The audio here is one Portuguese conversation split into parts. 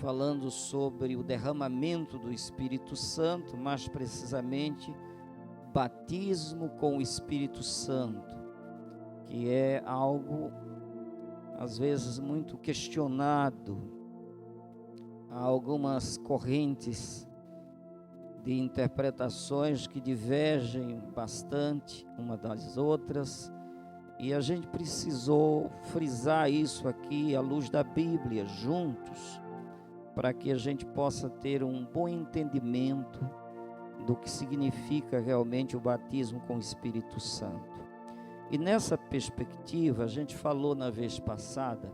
falando sobre o derramamento do Espírito Santo, mais precisamente, batismo com o Espírito Santo, que é algo, às vezes, muito questionado. Há algumas correntes de interpretações que divergem bastante uma das outras, e a gente precisou frisar isso aqui à luz da Bíblia, juntos, para que a gente possa ter um bom entendimento do que significa realmente o batismo com o Espírito Santo. E nessa perspectiva, a gente falou na vez passada,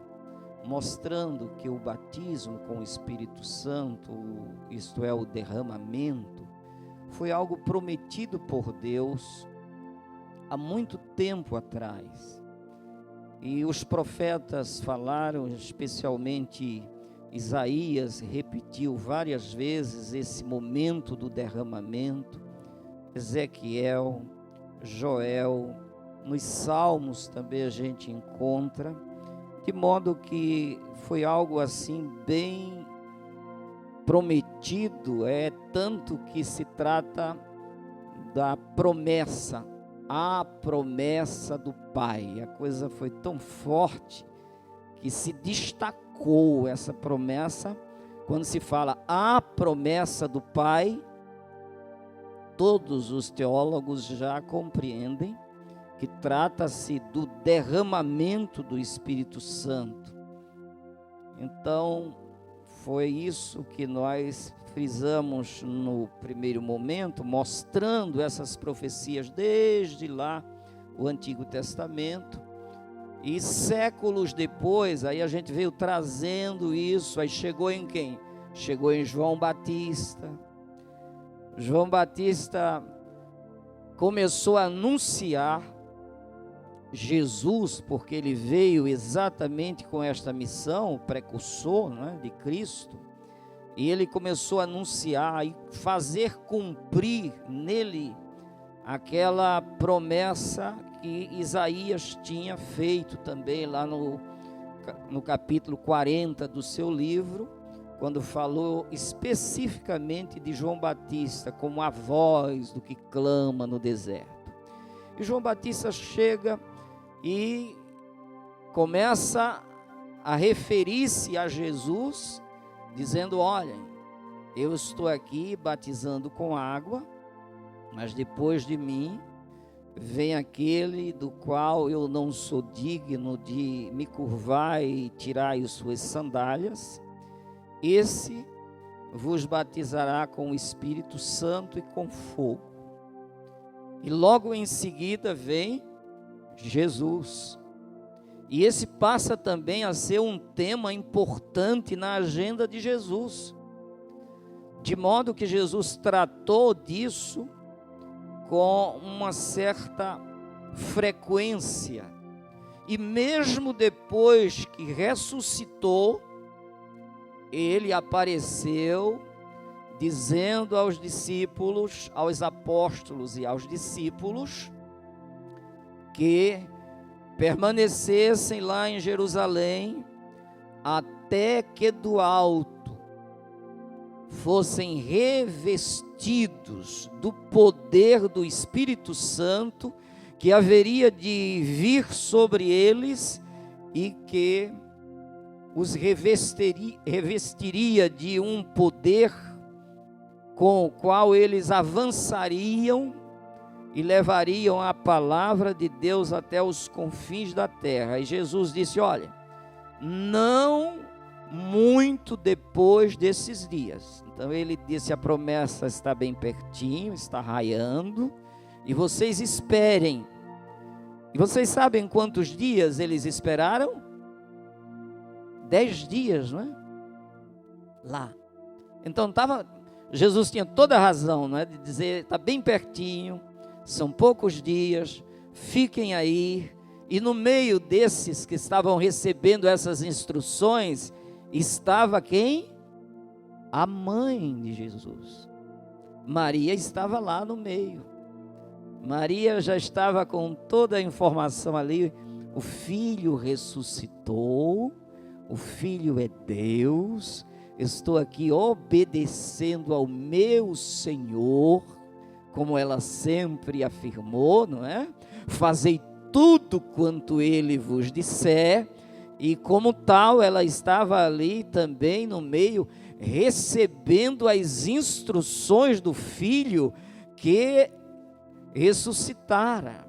mostrando que o batismo com o Espírito Santo, isto é, o derramamento, foi algo prometido por Deus há muito tempo atrás. E os profetas falaram, especialmente Isaías repetiu várias vezes esse momento do derramamento, Ezequiel, Joel, nos Salmos também a gente encontra, de modo que foi algo assim bem prometido, tanto que se trata da promessa, a promessa do Pai. A coisa foi tão forte que se destacou essa promessa. Quando se fala a promessa do Pai, todos os teólogos já compreendem que trata-se do derramamento do Espírito Santo. Então, foi isso que nós frisamos no primeiro momento, mostrando essas profecias desde lá, o Antigo Testamento. E séculos depois, aí a gente veio trazendo isso, aí chegou em quem? Chegou em João Batista. João Batista começou a anunciar Jesus, porque ele veio exatamente com esta missão, o precursor, de Cristo, e ele começou a anunciar e fazer cumprir nele aquela promessa que Isaías tinha feito também lá no capítulo 40 do seu livro, quando falou especificamente de João Batista como a voz do que clama no deserto. E João Batista chega e começa a referir-se a Jesus, dizendo: olhem, eu estou aqui batizando com água, mas depois de mim vem aquele do qual eu não sou digno de me curvar e tirar as suas sandálias. Esse vos batizará com o Espírito Santo e com fogo. E logo em seguida vem Jesus. E esse passa também a ser um tema importante na agenda de Jesus, de modo que Jesus tratou disso com uma certa frequência. E mesmo depois que ressuscitou, ele apareceu dizendo aos discípulos, aos apóstolos e aos discípulos, que permanecessem lá em Jerusalém até que do alto fossem revestidos do poder do Espírito Santo, que haveria de vir sobre eles e que os revestiria de um poder com o qual eles avançariam e levariam a palavra de Deus até os confins da terra. E Jesus disse: olha, não muito depois desses dias. Então ele disse: a promessa está bem pertinho, está raiando, e vocês esperem. E vocês sabem quantos dias eles esperaram? 10 dias, não é? Lá. Então Jesus tinha toda a razão, não é? De dizer: está bem pertinho, são poucos dias, fiquem aí. E no meio desses que estavam recebendo essas instruções, estava quem? A mãe de Jesus. Maria estava lá no meio. Maria já estava com toda a informação ali. O filho ressuscitou, o filho é Deus, estou aqui obedecendo ao meu Senhor, como ela sempre afirmou, não é? Fazei tudo quanto Ele vos disser, e como tal, ela estava ali também no meio, recebendo as instruções do Filho que ressuscitara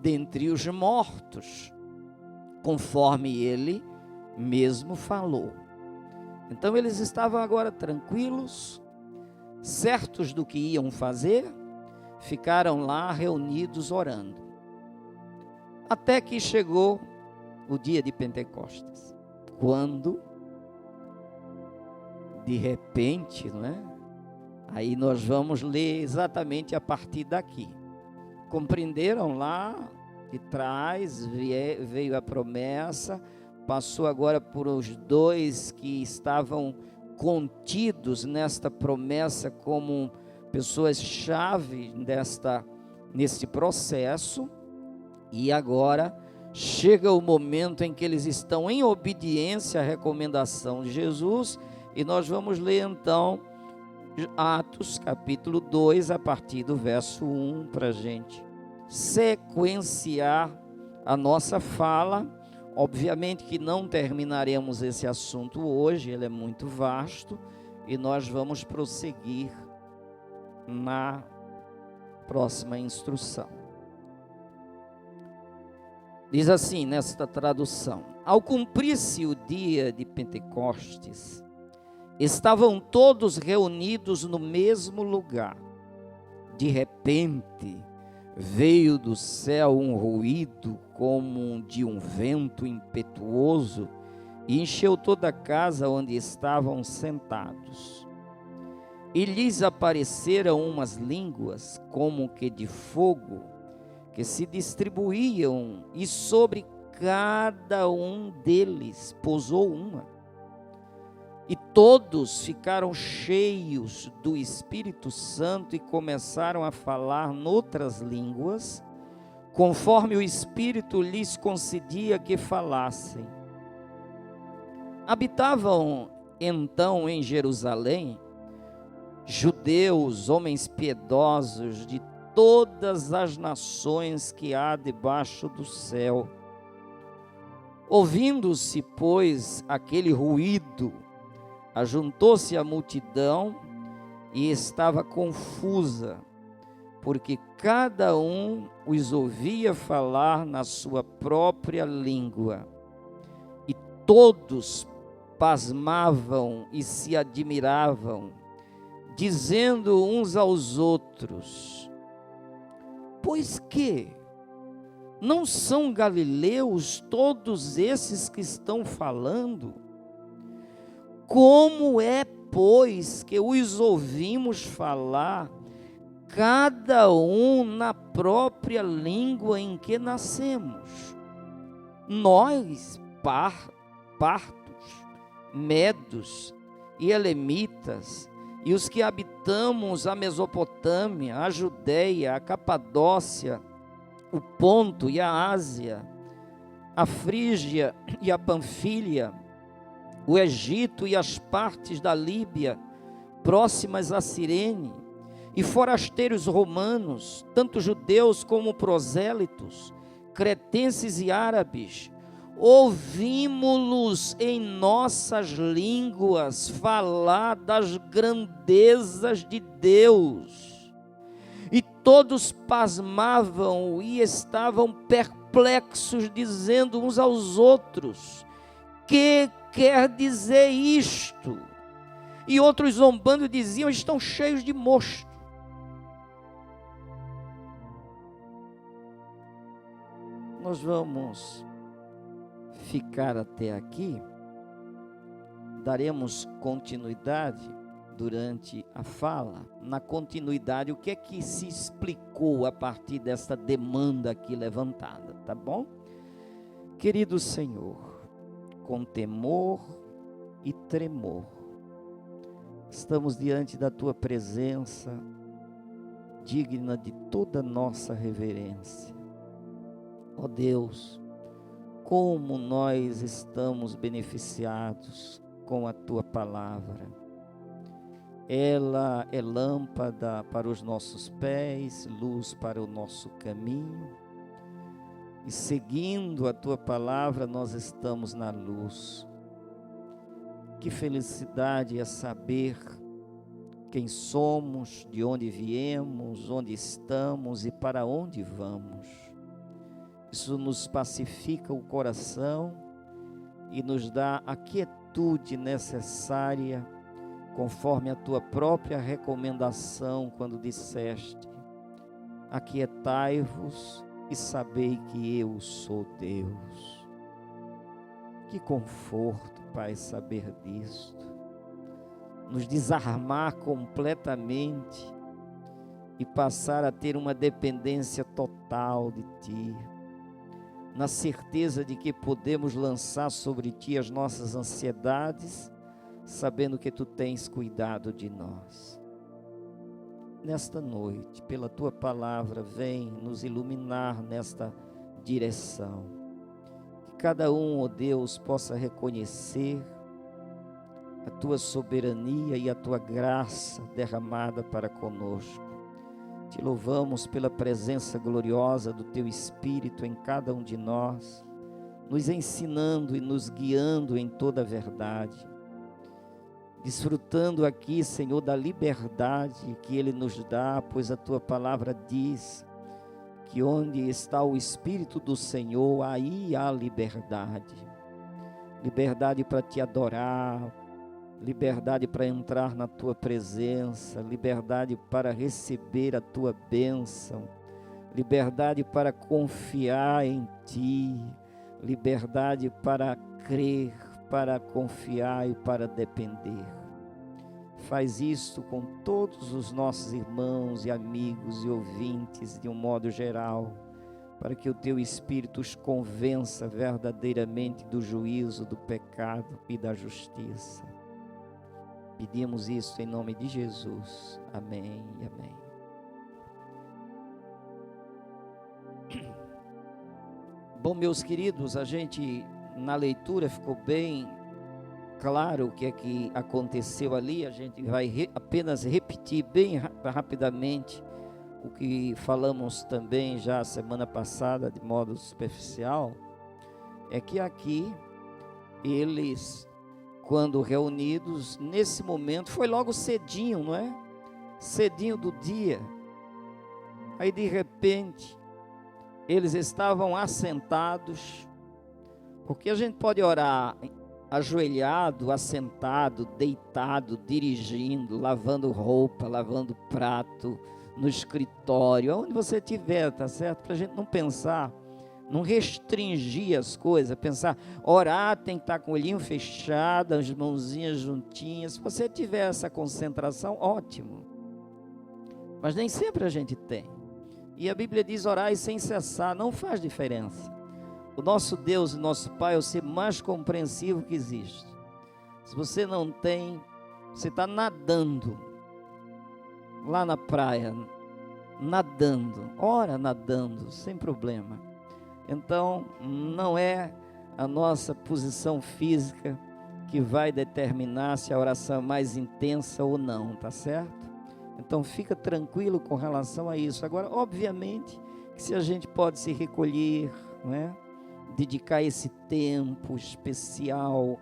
dentre os mortos, conforme Ele mesmo falou. Então eles estavam agora tranquilos, certos do que iam fazer, ficaram lá reunidos orando. Até que chegou o dia de Pentecostes, quando, de repente, não é? Aí nós vamos ler exatamente a partir daqui. Compreenderam lá de trás, veio a promessa, passou agora por os dois que estavam contidos nesta promessa como pessoas-chave nesse processo, e agora chega o momento em que eles estão em obediência à recomendação de Jesus, e nós vamos ler então Atos capítulo 2, a partir do verso 1, para a gente sequenciar a nossa fala. Obviamente que não terminaremos esse assunto hoje, ele é muito vasto, e nós vamos prosseguir na próxima instrução. Diz assim nesta tradução: ao cumprir-se o dia de Pentecostes, estavam todos reunidos no mesmo lugar. De repente, veio do céu um ruído como de um vento impetuoso e encheu toda a casa onde estavam sentados. E lhes apareceram umas línguas como que de fogo, que se distribuíam, e sobre cada um deles pousou uma. E todos ficaram cheios do Espírito Santo e começaram a falar noutras línguas, conforme o Espírito lhes concedia que falassem. Habitavam então em Jerusalém judeus, homens piedosos de todas as nações que há debaixo do céu. Ouvindo-se, pois, aquele ruído, ajuntou-se a multidão e estava confusa, porque cada um os ouvia falar na sua própria língua. E todos pasmavam e se admiravam, dizendo uns aos outros: pois que não são galileus todos esses que estão falando? Como é, pois, que os ouvimos falar, cada um na própria língua em que nascemos? Nós, partos, medos e elemitas, e os que habitamos a Mesopotâmia, a Judéia, a Capadócia, o Ponto e a Ásia, a Frígia e a Panfília, o Egito e as partes da Líbia, próximas a Cirene, e forasteiros romanos, tanto judeus como prosélitos, cretenses e árabes, ouvimos-los em nossas línguas falar das grandezas de Deus. E todos pasmavam e estavam perplexos, dizendo uns aos outros: que quer dizer isto? E outros zombando diziam: estão cheios de mosto. Nós vamos ficar até aqui, daremos continuidade durante a fala. Na continuidade, o que é que se explicou a partir dessa demanda aqui levantada, tá bom? Querido Senhor, com temor e tremor, estamos diante da Tua presença, digna de toda nossa reverência. Ó Deus, como nós estamos beneficiados com a tua palavra. Ela é lâmpada para os nossos pés, luz para o nosso caminho. E seguindo a tua palavra, nós estamos na luz. Que felicidade é saber quem somos, de onde viemos, onde estamos e para onde vamos. Isso nos pacifica o coração e nos dá a quietude necessária, conforme a tua própria recomendação, quando disseste: aquietai-vos e sabei que eu sou Deus. Que conforto, Pai, saber disto. Nos desarmar completamente e passar a ter uma dependência total de Ti, na certeza de que podemos lançar sobre Ti as nossas ansiedades, sabendo que Tu tens cuidado de nós. Nesta noite, pela Tua palavra, vem nos iluminar nesta direção. Que cada um, ó Deus, possa reconhecer a Tua soberania e a Tua graça derramada para conosco. Te louvamos pela presença gloriosa do Teu Espírito em cada um de nós, nos ensinando e nos guiando em toda a verdade. Desfrutando aqui, Senhor, da liberdade que Ele nos dá, pois a Tua palavra diz que onde está o Espírito do Senhor, aí há liberdade. Liberdade para Te adorar, liberdade para entrar na Tua presença, liberdade para receber a Tua bênção, liberdade para confiar em Ti, liberdade para crer, para confiar e para depender. Faz isto com todos os nossos irmãos e amigos e ouvintes de um modo geral, para que o Teu Espírito os convença verdadeiramente do juízo, do pecado e da justiça. Pedimos isso em nome de Jesus. Amém e amém. Bom, meus queridos, a gente na leitura ficou bem claro o que é que aconteceu ali. A gente vai apenas repetir bem rapidamente o que falamos também já semana passada de modo superficial. É que aqui eles, quando reunidos, nesse momento, foi logo cedinho, não é? Cedinho do dia. Aí de repente, eles estavam assentados, porque a gente pode orar ajoelhado, assentado, deitado, dirigindo, lavando roupa, lavando prato, no escritório, onde você estiver, tá certo? Para a gente não pensar, não restringir as coisas, pensar, orar tem que estar com o olhinho fechado, as mãozinhas juntinhas. Se você tiver essa concentração, ótimo. Mas nem sempre a gente tem. E a Bíblia diz orar sem cessar, não faz diferença. O nosso Deus, o nosso Pai é o ser mais compreensivo que existe. Se você não tem, você está nadando lá na praia, nadando, ora nadando, sem problema. Então, não é a nossa posição física que vai determinar se a oração é mais intensa ou não, tá certo? Então, fica tranquilo com relação a isso. Agora, obviamente, que se a gente pode se recolher, não é? Dedicar esse tempo especial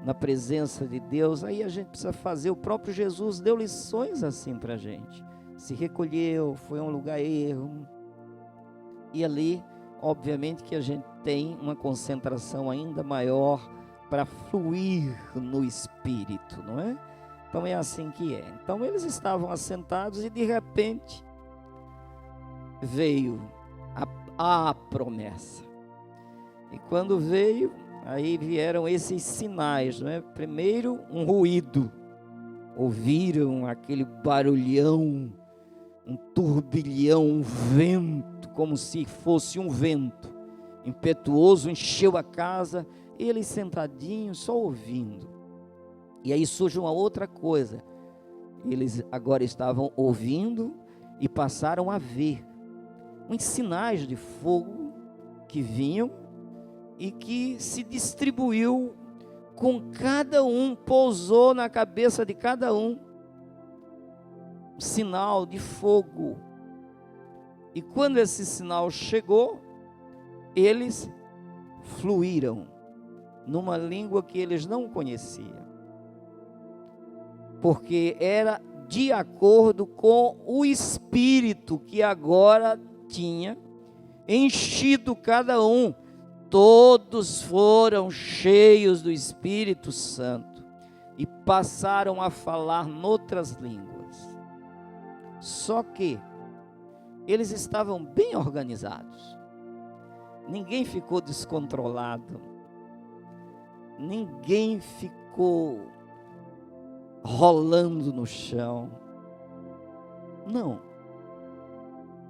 na presença de Deus, aí a gente precisa fazer. O próprio Jesus deu lições assim para a gente. Se recolheu, foi a um lugar ermo, e ali, obviamente que a gente tem uma concentração ainda maior para fluir no Espírito, não é? Então é assim que é. Então eles estavam assentados e de repente veio a promessa. E quando veio, aí vieram esses sinais, não é? Primeiro um ruído, ouviram aquele barulhão, um turbilhão, um vento, como se fosse um vento impetuoso, encheu a casa, eles sentadinhos, só ouvindo. E aí surge uma outra coisa, eles agora estavam ouvindo e passaram a ver uns sinais de fogo que vinham e que se distribuiu com cada um, pousou na cabeça de cada um um sinal de fogo. E quando esse sinal chegou, eles fluíram numa língua que eles não conheciam, porque era de acordo com o Espírito que agora tinha enchido cada um. Todos foram cheios do Espírito Santo e passaram a falar noutras línguas. Só que eles estavam bem organizados. Ninguém ficou descontrolado. Ninguém ficou rolando no chão. Não.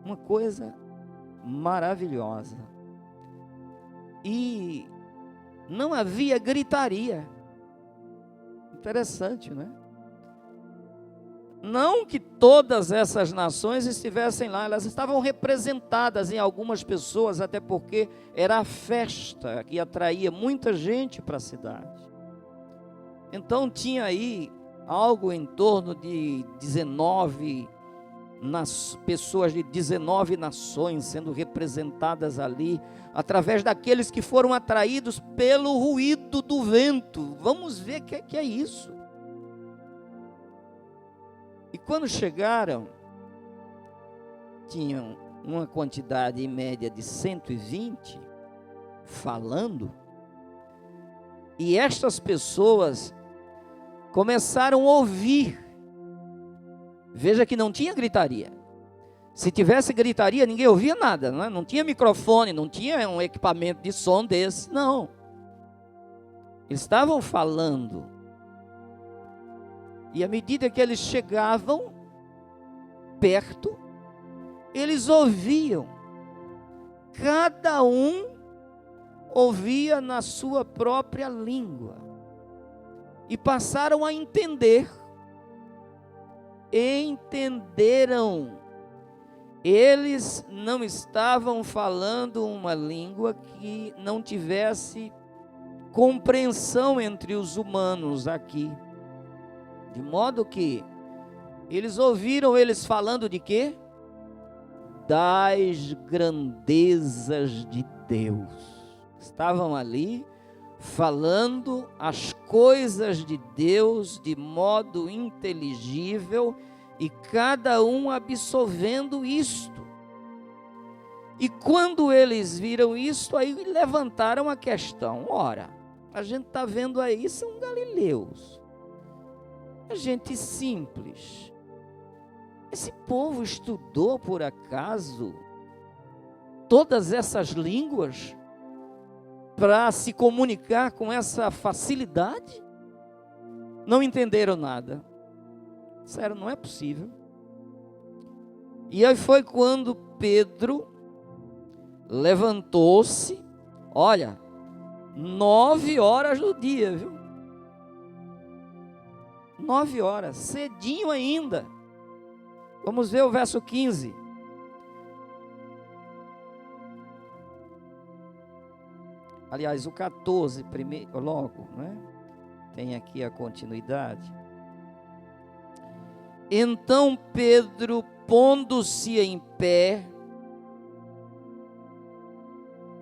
Uma coisa maravilhosa. E não havia gritaria. Interessante, né? Não que todas essas nações estivessem lá, elas estavam representadas em algumas pessoas, até porque era a festa que atraía muita gente para a cidade. Então tinha aí algo em torno de 19 pessoas de 19 nações sendo representadas ali, através daqueles que foram atraídos pelo ruído do vento. Vamos ver o que é isso. E quando chegaram, tinham uma quantidade em média de 120 falando, e estas pessoas começaram a ouvir. Veja que não tinha gritaria. Se tivesse gritaria, ninguém ouvia nada, não é? Não tinha microfone, não tinha um equipamento de som desse, não. Eles estavam falando. E à medida que eles chegavam perto, eles ouviam. Cada um ouvia na sua própria língua. E passaram a entender. Entenderam. Eles não estavam falando uma língua que não tivesse compreensão entre os humanos aqui. De modo que eles ouviram eles falando de quê? Das grandezas de Deus. Estavam ali falando as coisas de Deus de modo inteligível e cada um absorvendo isto. E quando eles viram isto, aí levantaram a questão: ora, a gente está vendo aí, são galileus, a gente simples. Esse povo estudou por acaso todas essas línguas para se comunicar com essa facilidade? Não entenderam nada. Sério, não é possível. E aí foi quando Pedro levantou-se, olha, 9 horas do dia, viu? 9 horas, cedinho ainda. Vamos ver o verso 15. Aliás, o 14, primeiro, logo, né? Tem aqui a continuidade. Então Pedro, pondo-se em pé,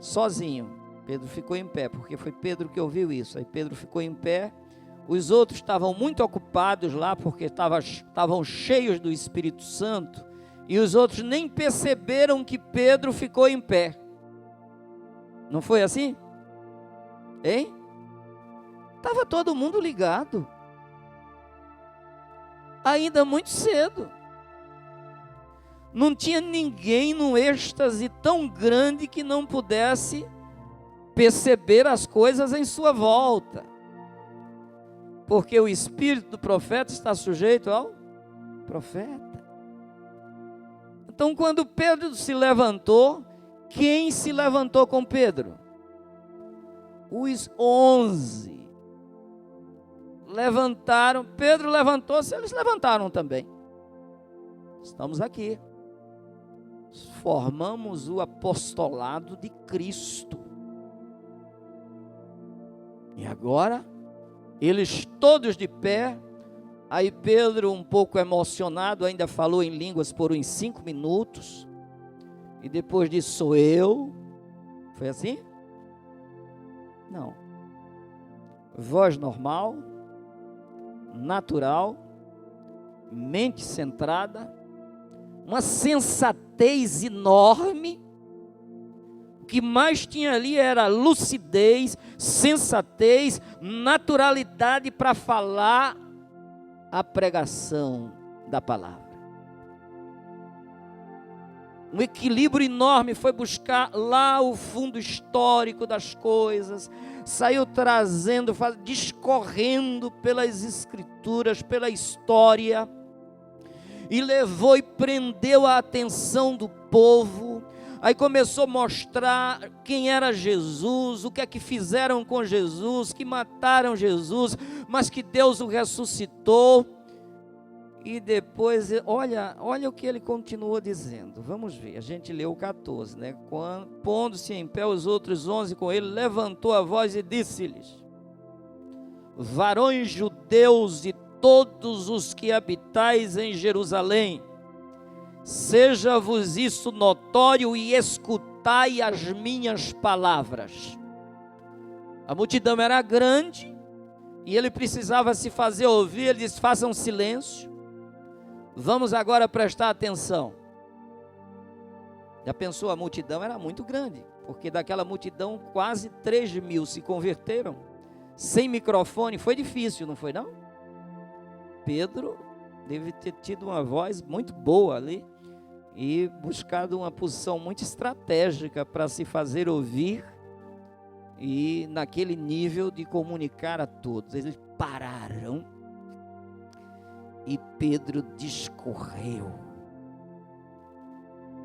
sozinho, Pedro ficou em pé, porque foi Pedro que ouviu isso. Aí Pedro ficou em pé. Os outros estavam muito ocupados lá, porque estavam cheios do Espírito Santo, e os outros nem perceberam que Pedro ficou em pé. Não foi assim? Hein? Estava todo mundo ligado. Ainda muito cedo. Não tinha ninguém num êxtase tão grande que não pudesse perceber as coisas em sua volta. Porque o espírito do profeta está sujeito ao profeta. Então, quando Pedro se levantou, quem se levantou com Pedro? Os 11 levantaram. Pedro levantou-se, eles levantaram também. Estamos aqui. Formamos o apostolado de Cristo. E agora Eles todos de pé. Aí Pedro, um pouco emocionado, ainda falou em línguas por uns 5 minutos. E depois disse, sou eu. Foi assim? Não. Voz normal, natural, mente centrada, uma sensatez enorme. O que mais tinha ali era lucidez, sensatez, naturalidade para falar a pregação da palavra. Um equilíbrio enorme, foi buscar lá o fundo histórico das coisas, saiu trazendo, discorrendo pelas escrituras, pela história, e levou e prendeu a atenção do povo. Aí começou a mostrar quem era Jesus, o que é que fizeram com Jesus, que mataram Jesus, mas que Deus o ressuscitou. E depois, olha o que ele continuou dizendo. Vamos ver, a gente leu o 14, né? Pondo-se em pé os outros 11 com ele, levantou a voz e disse-lhes: varões judeus e todos os que habitais em Jerusalém, seja-vos isso notório e escutai as minhas palavras. A multidão era grande e ele precisava se fazer ouvir. Ele disse, façam silêncio, vamos agora prestar atenção. Já pensou, a multidão era muito grande, porque daquela multidão quase 3.000 se converteram, sem microfone. Foi difícil, não foi não? Pedro deve ter tido uma voz muito boa ali, e buscado uma posição muito estratégica para se fazer ouvir, e naquele nível de comunicar a todos. Eles pararam, e Pedro discorreu.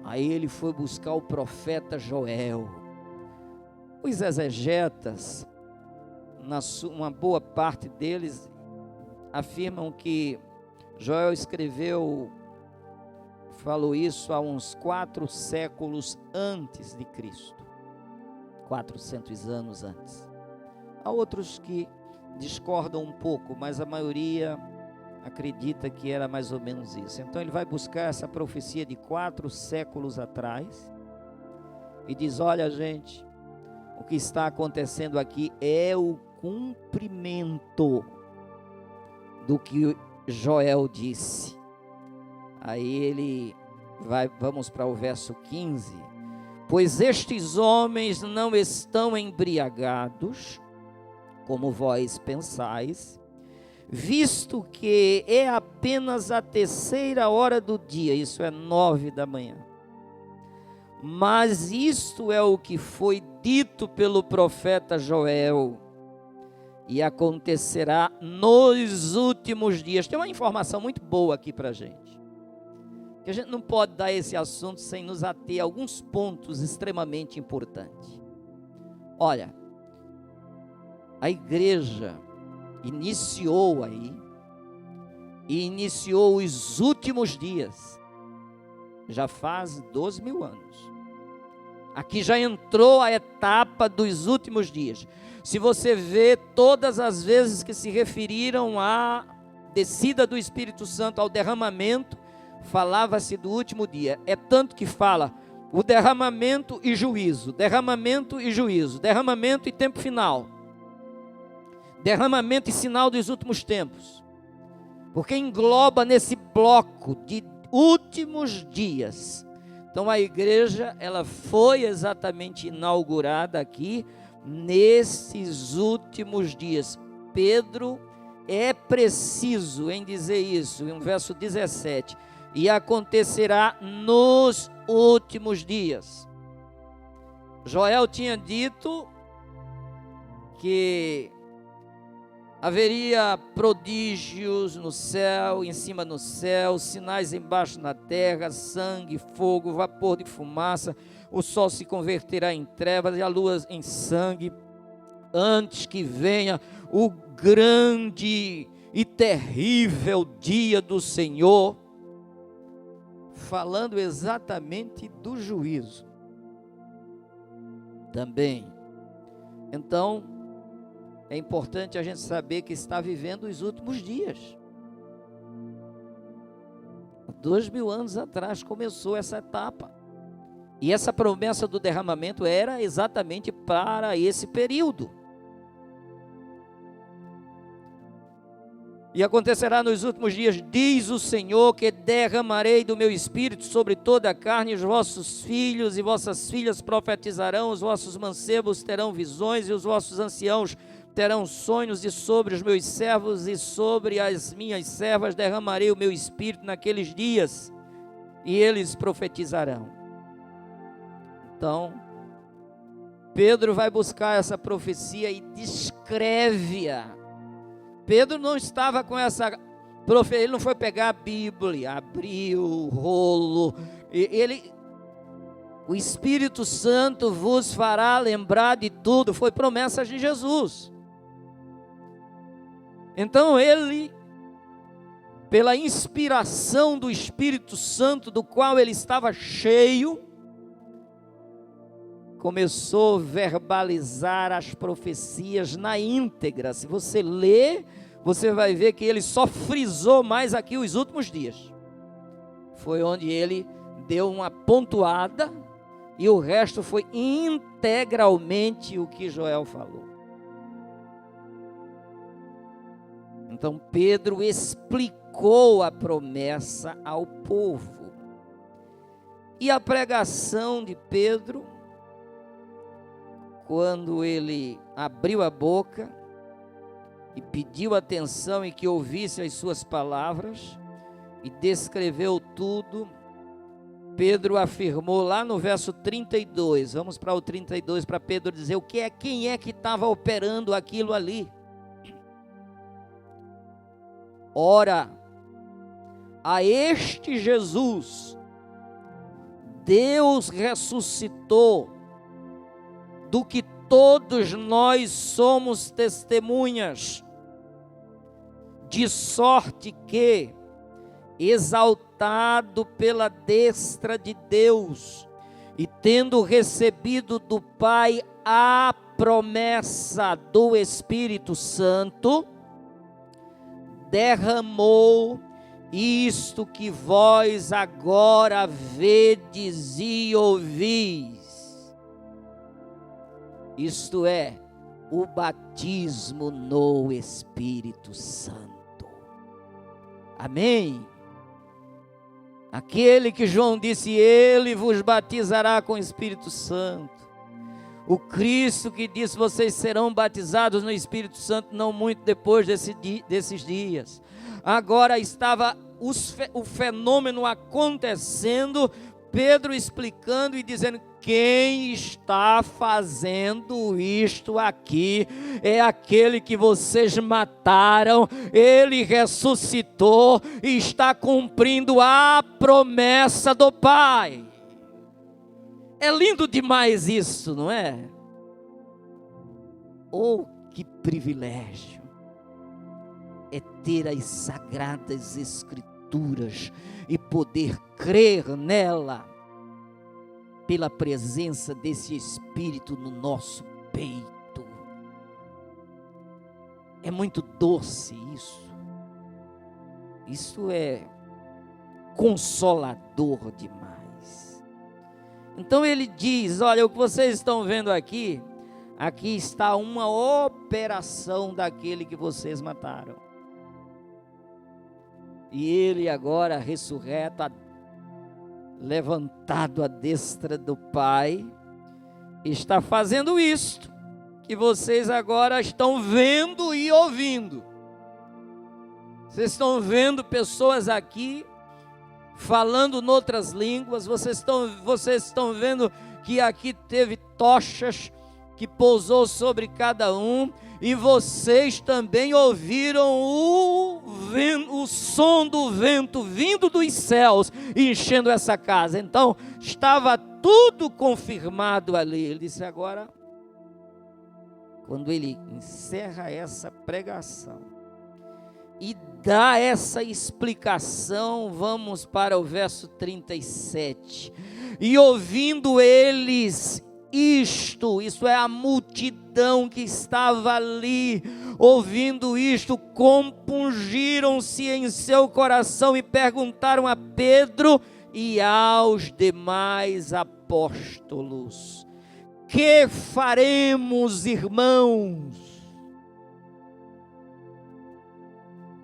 Aí ele foi buscar o profeta Joel. Os exegetas, uma boa parte deles, afirmam que Joel falou isso há uns 4 séculos antes de Cristo, 400 anos antes. Há outros que discordam um pouco, mas a maioria acredita que era mais ou menos isso. Então ele vai buscar essa profecia de 4 séculos atrás e diz, olha gente, o que está acontecendo aqui é o cumprimento do que Joel disse. Aí vamos para o verso 15. Pois estes homens não estão embriagados, como vós pensais, visto que é apenas a 3ª hora do dia, isso é 9 da manhã. Mas isto é o que foi dito pelo profeta Joel, e acontecerá nos últimos dias. Tem uma informação muito boa aqui para a gente, que a gente não pode dar esse assunto sem nos ater a alguns pontos extremamente importantes. Olha, a igreja iniciou aí, e iniciou os últimos dias, já faz 12.000 anos. Aqui já entrou a etapa dos últimos dias. Se você vê todas as vezes que se referiram à descida do Espírito Santo, ao derramamento, falava-se do último dia. É tanto que fala o derramamento e juízo, derramamento e juízo, derramamento e tempo final, derramamento e sinal dos últimos tempos, porque engloba nesse bloco de últimos dias. Então a igreja, ela foi exatamente inaugurada aqui nesses últimos dias. Pedro é preciso em dizer isso, em verso 17, e acontecerá nos últimos dias. Joel tinha dito que haveria prodígios no céu, em cima no céu, sinais embaixo na terra, sangue, fogo, vapor de fumaça, o sol se converterá em trevas e a lua em sangue, antes que venha o grande e terrível dia do Senhor, falando exatamente do juízo também. Então, é importante a gente saber que está vivendo os últimos dias. 2000 anos atrás começou essa etapa. E essa promessa do derramamento era exatamente para esse período. E acontecerá nos últimos dias, diz o Senhor, que derramarei do meu espírito sobre toda a carne, os vossos filhos e vossas filhas profetizarão, os vossos mancebos terão visões e os vossos anciãos terão sonhos, e sobre os meus servos e sobre as minhas servas derramarei o meu espírito naqueles dias, e eles profetizarão. Então, Pedro vai buscar essa profecia e descreve-a. Pedro não estava com essa profecia, ele não foi pegar a Bíblia, abriu o rolo, o Espírito Santo vos fará lembrar de tudo, foi promessa de Jesus. Então ele, pela inspiração do Espírito Santo, do qual ele estava cheio, começou a verbalizar as profecias na íntegra. Se você ler, você vai ver que ele só frisou mais aqui os últimos dias. Foi onde ele deu uma pontuada, e o resto foi integralmente o que Joel falou. Então Pedro explicou a promessa ao povo. E a pregação de Pedro, quando ele abriu a boca e pediu atenção e que ouvisse as suas palavras, e descreveu tudo, Pedro afirmou lá no verso 32, vamos para o 32, para Pedro dizer quem é que estava operando aquilo ali. Ora, a este Jesus, Deus ressuscitou, do que todos nós somos testemunhas, de sorte que, exaltado pela destra de Deus, e tendo recebido do Pai a promessa do Espírito Santo, derramou isto que vós agora vedes e ouvis. Isto é, o batismo no Espírito Santo. Amém? Aquele que João disse, ele vos batizará com o Espírito Santo. O Cristo que disse, vocês serão batizados no Espírito Santo não muito depois desses dias. Agora estava o fenômeno acontecendo, Pedro explicando e dizendo, quem está fazendo isto aqui é aquele que vocês mataram, ele ressuscitou e está cumprindo a promessa do Pai. É lindo demais isso, não é? Oh, que privilégio é ter as sagradas Escrituras e poder crer nela, pela presença desse Espírito no nosso peito. É muito doce isso. Isso é consolador demais. Então ele diz, olha, o que vocês estão vendo aqui está uma operação daquele que vocês mataram. E ele agora ressurreto, levantado à destra do Pai, está fazendo isto que vocês agora estão vendo e ouvindo. Vocês estão vendo pessoas aqui falando noutras línguas, vocês estão vendo que aqui teve tochas que pousou sobre cada um, e vocês também ouviram o som do vento vindo dos céus e enchendo essa casa. Então estava tudo confirmado ali. Ele disse agora, quando ele encerra essa pregação e dá essa explicação, vamos para o verso 37. E ouvindo eles isto é a multidão que estava ali, ouvindo isto, compungiram-se em seu coração e perguntaram a Pedro e aos demais apóstolos: que faremos, irmãos?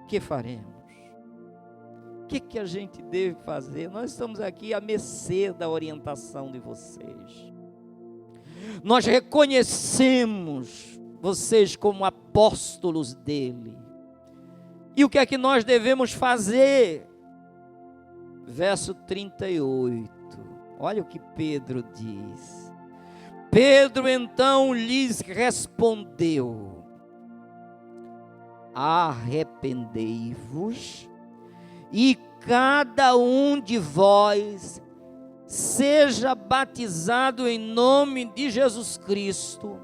Que faremos? O que a gente deve fazer? Nós estamos aqui à mercê da orientação de vocês. Nós reconhecemos vocês como apóstolos dele. E o que é que nós devemos fazer? Verso 38. Olha o que Pedro diz. Pedro então lhes respondeu: arrependei-vos e cada um de vós seja batizado em nome de Jesus Cristo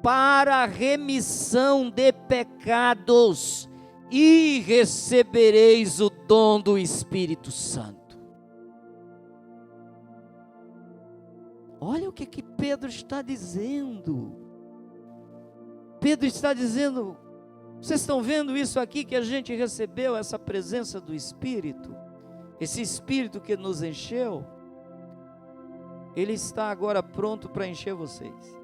para a remissão de pecados e recebereis o dom do Espírito Santo. Olha o que Pedro está dizendo. Pedro está dizendo: vocês estão vendo isso aqui que a gente recebeu, essa presença do Espírito, esse Espírito que nos encheu? Ele está agora pronto para encher vocês.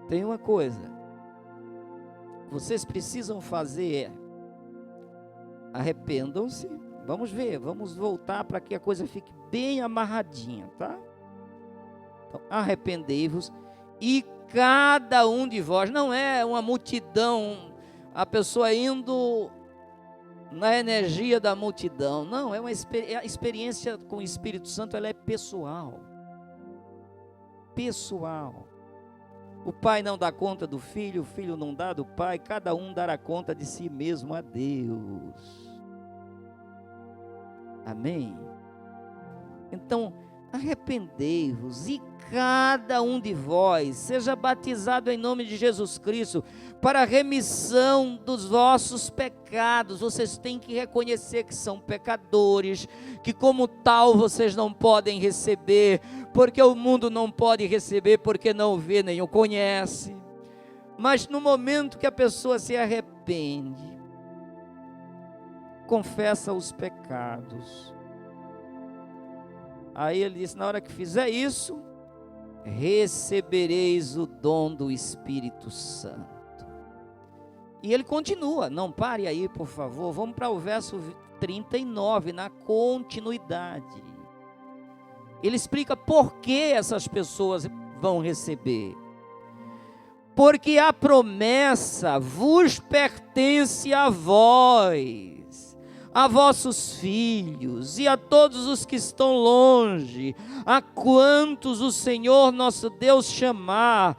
Tem uma coisa, vocês precisam fazer: arrependam-se. Vamos ver, vamos voltar para que a coisa fique bem amarradinha, tá? Então, arrependei-vos e cada um de vós, não é uma multidão, a pessoa indo na energia da multidão, não, é uma experiência com o Espírito Santo, ela é pessoal. Pessoal. O pai não dá conta do filho, o filho não dá do pai, cada um dará conta de si mesmo a Deus. Amém? Então, arrependei-vos e cada um de vós seja batizado em nome de Jesus Cristo para a remissão dos vossos pecados. Vocês têm que reconhecer que são pecadores, que como tal vocês não podem receber, porque o mundo não pode receber, porque não vê nem o conhece. Mas no momento que a pessoa se arrepende, confessa os pecados, aí ele disse: na hora que fizer isso, recebereis o dom do Espírito Santo. E ele continua, não pare aí por favor, vamos para o verso 39, na continuidade. Ele explica por que essas pessoas vão receber. Porque a promessa vos pertence a vós, a vossos filhos e a todos os que estão longe, a quantos o Senhor nosso Deus chamar.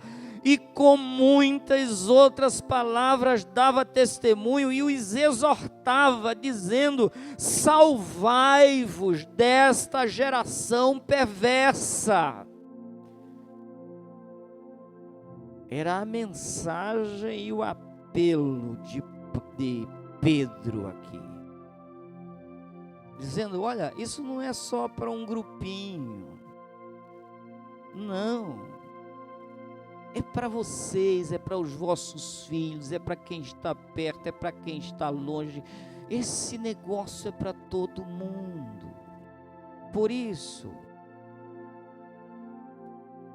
E com muitas outras palavras dava testemunho e os exortava, dizendo: salvai-vos desta geração perversa. Era a mensagem e o apelo de Pedro aqui, dizendo: olha, isso não é só para um grupinho, não, é para vocês, é para os vossos filhos, é para quem está perto, é para quem está longe, esse negócio é para todo mundo. Por isso,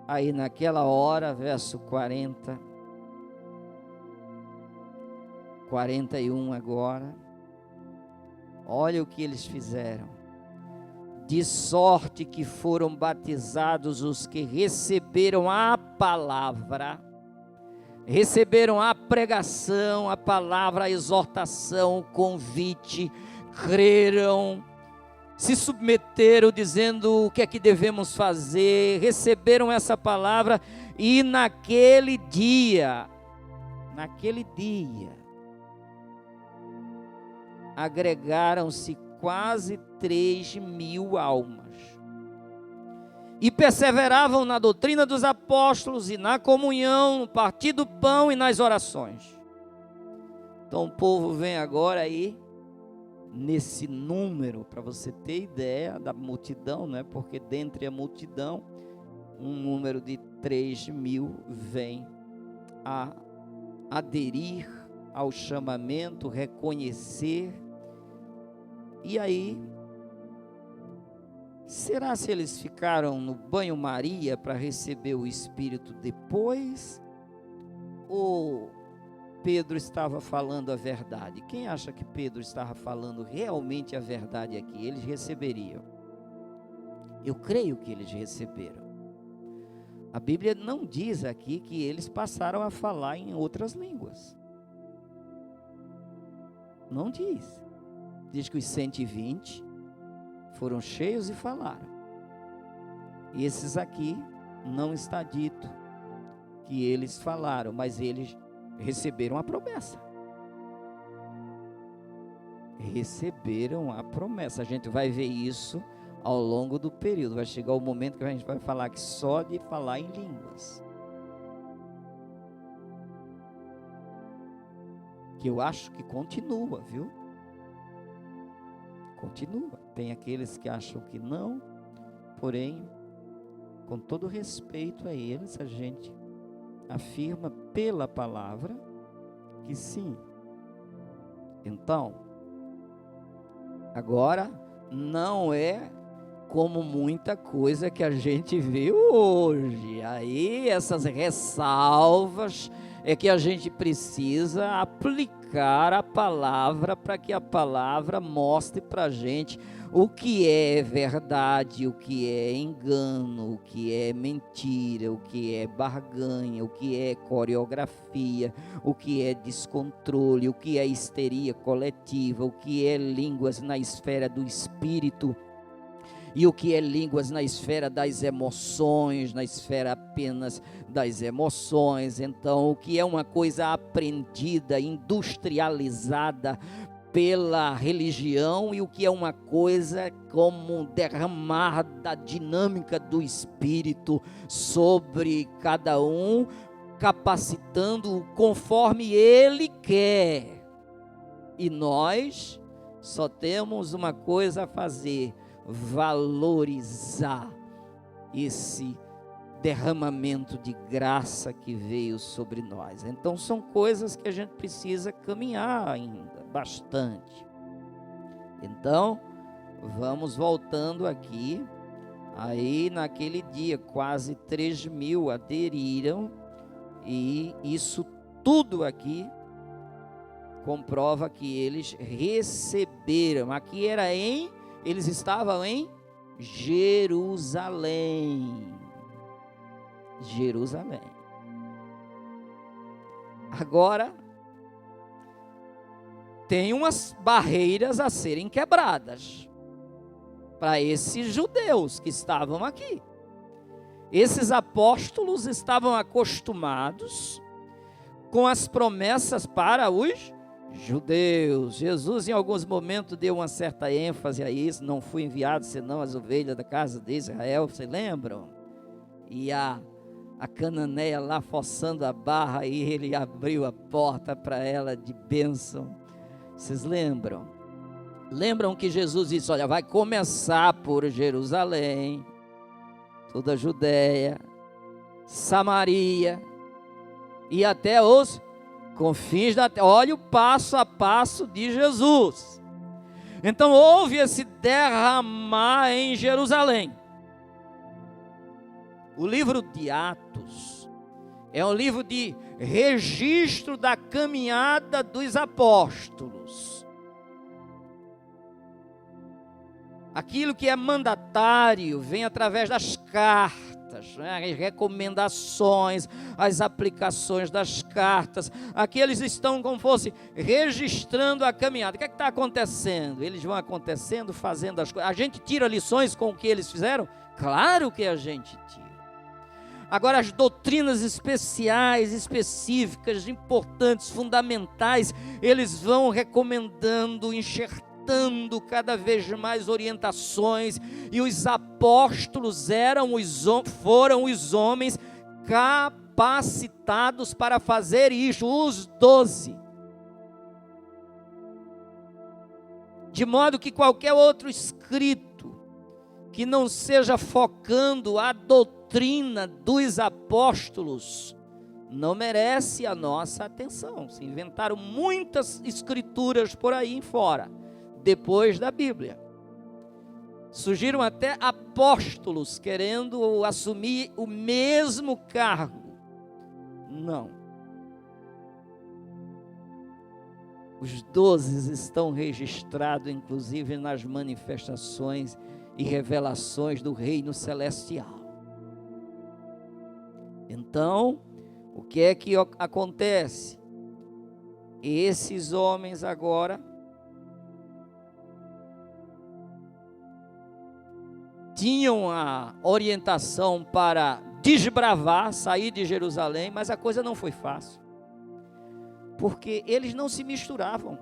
aí naquela hora, verso 40, 41 agora, olha o que eles fizeram. De sorte que foram batizados os que receberam a palavra, receberam a pregação, a palavra, a exortação, o convite, creram, se submeteram dizendo o que é que devemos fazer, receberam essa palavra e naquele dia, agregaram-se quase 3.000 almas, e perseveravam na doutrina dos apóstolos, e na comunhão, no partir do pão e nas orações. Então o povo vem agora aí, nesse número, para você ter ideia da multidão, né? Porque dentre a multidão, um número de 3.000 vem a aderir ao chamamento, reconhecer. E aí, será se eles ficaram no banho-maria para receber o Espírito depois? Ou Pedro estava falando a verdade? Quem acha que Pedro estava falando realmente a verdade aqui? Eles receberiam. Eu creio que eles receberam. A Bíblia não diz aqui que eles passaram a falar em outras línguas. Não diz. Diz que os 120 foram cheios e falaram. E esses aqui não está dito que eles falaram, mas eles receberam a promessa. Receberam a promessa. A gente vai ver isso ao longo do período. Vai chegar o momento que a gente vai falar que só de falar em línguas. Que eu acho que continua, viu? Continua. Tem aqueles que acham que não, porém, com todo respeito a eles, a gente afirma pela palavra que sim. Então, agora não é como muita coisa que a gente vê hoje. Aí essas ressalvas é que a gente precisa aplicar a palavra para que a palavra mostre para a gente o que é verdade, o que é engano, o que é mentira, o que é barganha, o que é coreografia, o que é descontrole, o que é histeria coletiva, o que é línguas na esfera do espírito e o que é línguas na esfera das emoções, na esfera apenas das emoções. Então, o que é uma coisa aprendida, industrializada pela religião e o que é uma coisa como derramar da dinâmica do Espírito sobre cada um, capacitando-o conforme Ele quer. E nós só temos uma coisa a fazer: valorizar esse derramamento de graça que veio sobre nós. Então são coisas que a gente precisa caminhar ainda bastante. Então vamos voltando aqui. Aí naquele dia quase 3.000 aderiram, e isso tudo aqui comprova que eles receberam. Aqui era eles estavam em Jerusalém. Jerusalém. Agora, tem umas barreiras a serem quebradas para esses judeus que estavam aqui. Esses apóstolos estavam acostumados com as promessas para os judeus. Jesus em alguns momentos deu uma certa ênfase a isso: não fui enviado senão as ovelhas da casa de Israel. Vocês lembram? E a cananeia lá forçando a barra, e ele abriu a porta para ela de bênção. Vocês lembram? Lembram que Jesus disse: olha, vai começar por Jerusalém, toda a Judéia, Samaria e até os confins da terra. Olha o passo a passo de Jesus. Então houve esse derramar em Jerusalém. O livro de Atos é um livro de registro da caminhada dos apóstolos. Aquilo que é mandatário vem através das cartas, né? As recomendações, as aplicações das cartas. Aqui eles estão como fosse registrando a caminhada. O que é que está acontecendo? Eles vão acontecendo, fazendo as coisas. A gente tira lições com o que eles fizeram? Claro que a gente tira. Agora, as doutrinas especiais, específicas, importantes, fundamentais, eles vão recomendando, enxertando cada vez mais orientações. E os apóstolos foram os homens capacitados para fazer isso, os 12. de modo que qualquer outro escrito que não seja focando a doutrina dos apóstolos não merece a nossa atenção. Se inventaram muitas escrituras por aí fora, depois da Bíblia. Surgiram até apóstolos querendo assumir o mesmo cargo. Não. Os 12 estão registrados, inclusive, nas manifestações e revelações do reino celestial. Então, o que é que acontece? Esses homens agora tinham a orientação para desbravar, sair de Jerusalém, mas a coisa não foi fácil, porque eles não se misturavam,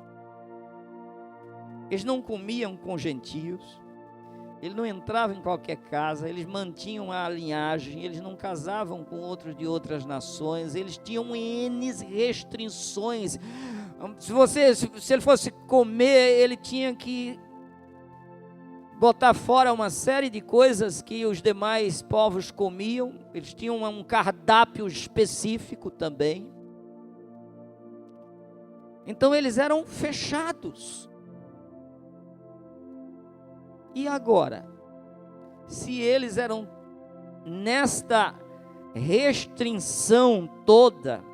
eles não comiam com gentios, eles não entravam em qualquer casa, eles mantinham a linhagem, eles não casavam com outros de outras nações, eles tinham N restrições. Se ele fosse comer, ele tinha que botar fora uma série de coisas que os demais povos comiam. Eles tinham um cardápio específico também. Então eles eram fechados. E agora, se eles eram nesta restrição toda,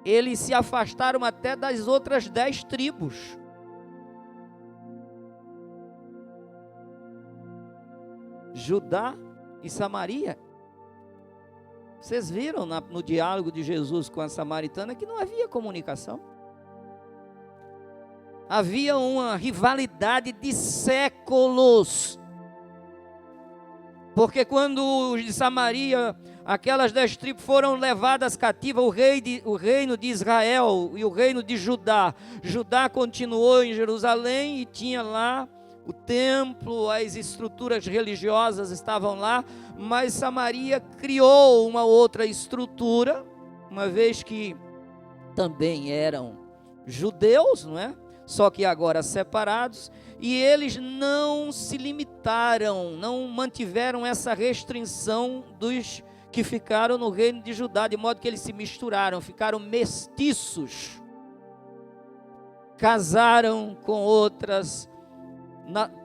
eles se afastaram até das outras 10 tribos. Judá e Samaria. Vocês viram no diálogo de Jesus com a samaritana que não havia comunicação. Havia uma rivalidade de séculos. Porque quando os de Samaria, aquelas 10 tribos foram levadas cativas, o reino de Israel e o reino de Judá. Judá continuou em Jerusalém e tinha lá o templo, as estruturas religiosas estavam lá, mas Samaria criou uma outra estrutura, uma vez que também eram judeus, não é? Só que agora separados, e eles não se limitaram, não mantiveram essa restrição dos que ficaram no reino de Judá, de modo que eles se misturaram, ficaram mestiços, casaram com outras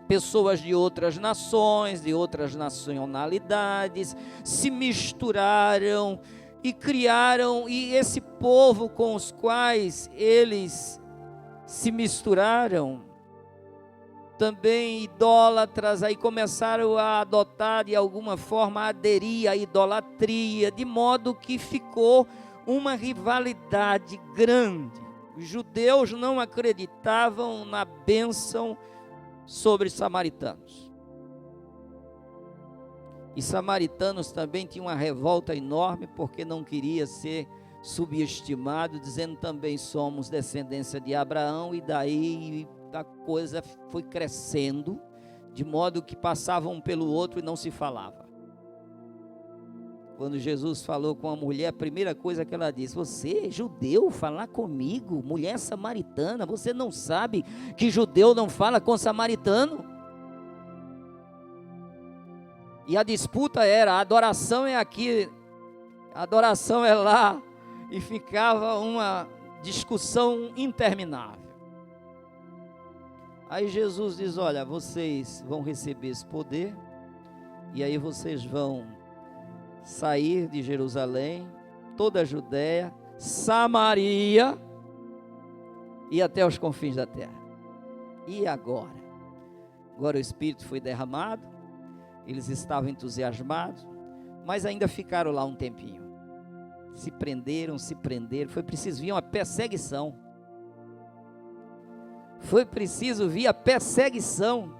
pessoas de outras nações, de outras nacionalidades, se misturaram e criaram, e esse povo com os quais eles se misturaram, também idólatras, aí começaram a adotar de alguma forma, a aderir à idolatria, de modo que ficou uma rivalidade grande. Os judeus não acreditavam na bênção sobre samaritanos. E samaritanos também tinham uma revolta enorme, porque não queria ser subestimado, dizendo também somos descendência de Abraão, e daí a coisa foi crescendo, de modo que passavam um pelo outro e não se falava. Quando Jesus falou com a mulher, a primeira coisa que ela disse: você, judeu, falar comigo, mulher samaritana, você não sabe que judeu não fala com samaritano? E a disputa era, a adoração é aqui, a adoração é lá, e ficava uma discussão interminável. Aí Jesus diz: olha, vocês vão receber esse poder, e aí vocês vão sair de Jerusalém, toda a Judéia, Samaria e até os confins da terra. E agora? Agora o Espírito foi derramado, eles estavam entusiasmados, mas ainda ficaram lá um tempinho. Se prenderam, foi preciso vir uma perseguição. Foi preciso vir a perseguição,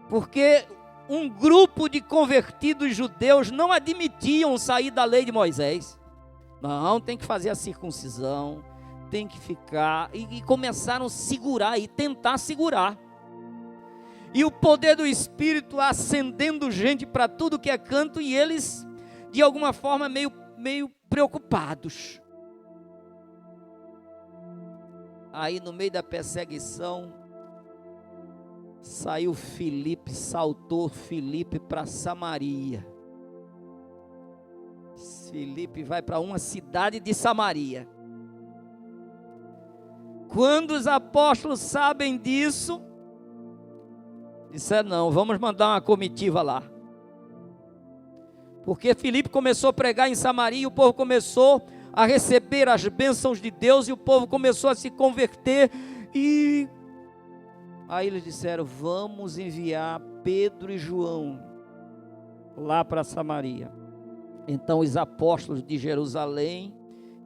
porque um grupo de convertidos judeus não admitiam sair da lei de Moisés. Não, tem que fazer a circuncisão, tem que ficar, e começaram a segurar, e tentar segurar. E o poder do Espírito acendendo gente para tudo que é canto, e eles, de alguma forma, meio preocupados. Aí no meio da perseguição, saiu Filipe, saltou Filipe para Samaria. Filipe vai para uma cidade de Samaria. Quando os apóstolos sabem disso, disseram: não, vamos mandar uma comitiva lá. Porque Filipe começou a pregar em Samaria e o povo começou a receber as bênçãos de Deus e o povo começou a se converter. E aí eles disseram: vamos enviar Pedro e João lá para Samaria. Então os apóstolos de Jerusalém,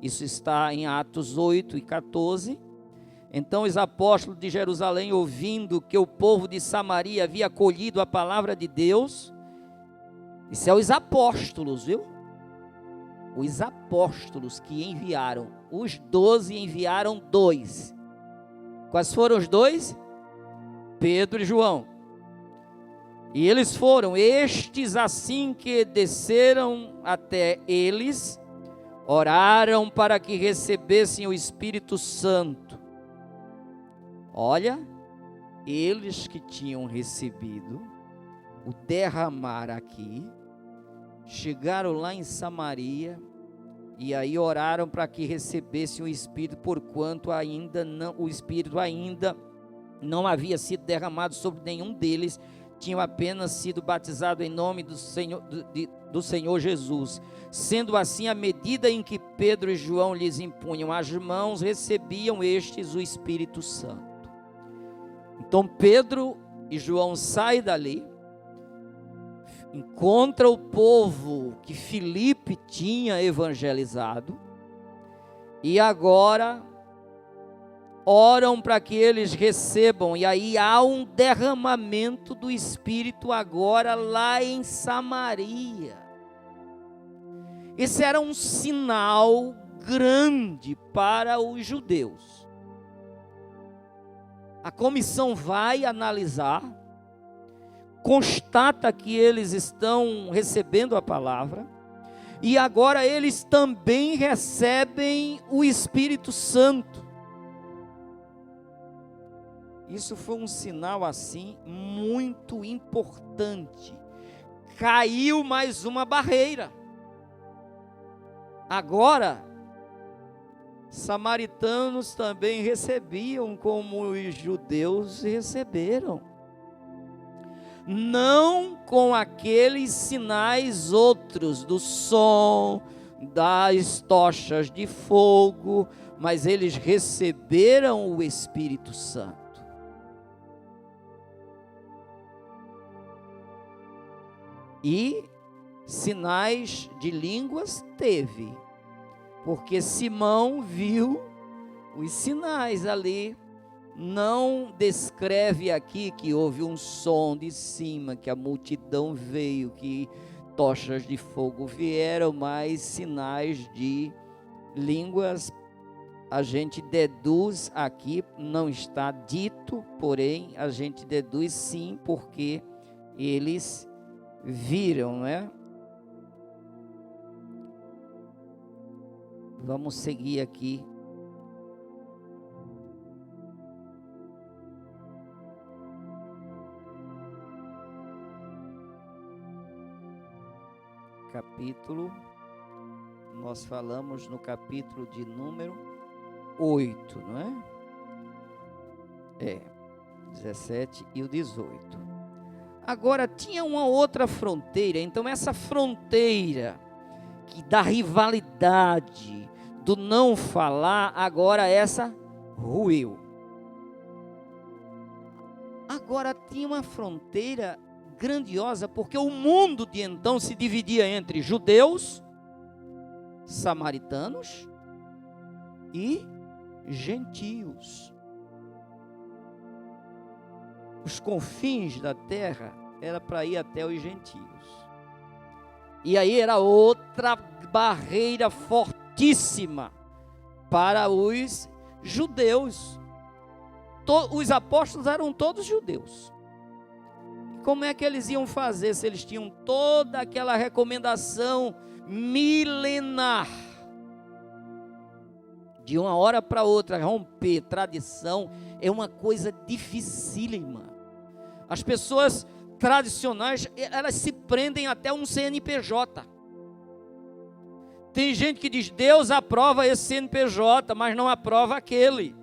isso está em Atos 8 e 14. Então os apóstolos de Jerusalém, ouvindo que o povo de Samaria havia acolhido a palavra de Deus, isso é os apóstolos, viu? Os apóstolos que enviaram, os 12 enviaram 2. Quais foram os 2? Pedro e João. E eles foram, estes assim que desceram até eles, oraram para que recebessem o Espírito Santo. Olha, eles que tinham recebido o derramar aqui, chegaram lá em Samaria e aí oraram para que recebessem o Espírito, porquanto ainda não, o Espírito ainda não havia sido derramado sobre nenhum deles, tinham apenas sido batizados em nome do Senhor Jesus. Sendo assim, à medida em que Pedro e João lhes impunham as mãos, recebiam estes o Espírito Santo. Então Pedro e João saem dali, encontra o povo que Filipe tinha evangelizado e agora oram para que eles recebam, e aí há um derramamento do Espírito agora lá em Samaria. Esse era um sinal grande para os judeus. A comissão vai analisar, constata que eles estão recebendo a palavra, e agora eles também recebem o Espírito Santo. Isso foi um sinal assim muito importante. Caiu mais uma barreira. Agora, samaritanos também recebiam como os judeus receberam. Não com aqueles sinais outros do som, das tochas de fogo, mas eles receberam o Espírito Santo. E sinais de línguas teve, porque Simão viu os sinais ali. Não descreve aqui que houve um som de cima, que a multidão veio, que tochas de fogo vieram, mas sinais de línguas a gente deduz aqui, não está dito, porém a gente deduz sim, porque eles viram, né? Vamos seguir aqui. Capítulo, nós falamos no capítulo de número 8, não é? 17 e o 18. Agora tinha uma outra fronteira, então essa fronteira que da rivalidade, do não falar, agora essa ruiu. Agora tinha uma fronteira grandiosa, porque o mundo de então se dividia entre judeus, samaritanos e gentios. Os confins da terra era para ir até os gentios. E aí era outra barreira fortíssima para os judeus. Os apóstolos eram todos judeus. Como é que eles iam fazer se eles tinham toda aquela recomendação milenar De uma hora para outra, romper tradição é uma coisa dificílima. As pessoas tradicionais, elas se prendem até um CNPJ. Tem gente que diz, Deus aprova esse CNPJ, mas não aprova aquele.